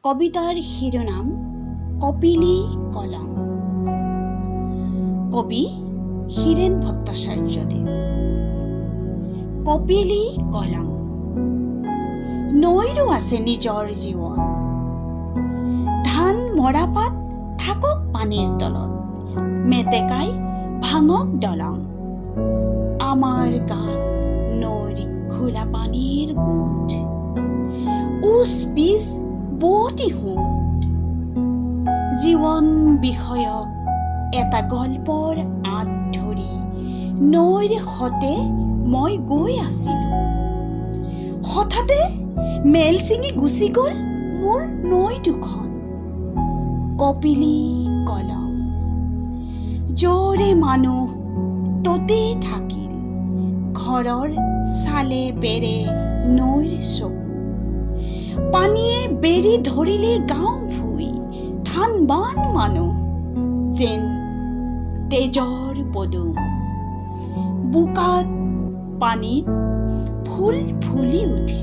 কবিতাৰ শিৰোনাম কপিলী কলম। কবি হীৰেণ ভট্টাচাৰ্যদেৱ। কপিলী কলম। নৈৰো আছে নিজৰ জীৱন, ধান মৰাপাত থাকক পানীৰ তলত, মেটেকাই ভাঙক দলং। আমাৰ গাত নৈৰ খোলা পানীৰ গোন্ধ, উচ পিচ বোৱতী সোঁত। জীৱন বিষয়ক এটা গল্পৰ আঁত ধৰি নৈৰ সতে মই গৈ আছিলোঁ। হঠাতে মেল ছিঙি গুচি গ'ল মোৰ নৈ দুখন। কপিলী কলম। য'ৰে মানুহ ততেই থাকিল, ঘৰৰ চালে বেৰে নৈৰ চকু। পানীয়ে বেৰি ধৰিলে গাঁও ভুঁই, ধান বান মানুহ যেন তেজৰ পদুম। বোকাত পানীত ফুল ফুলি উঠে,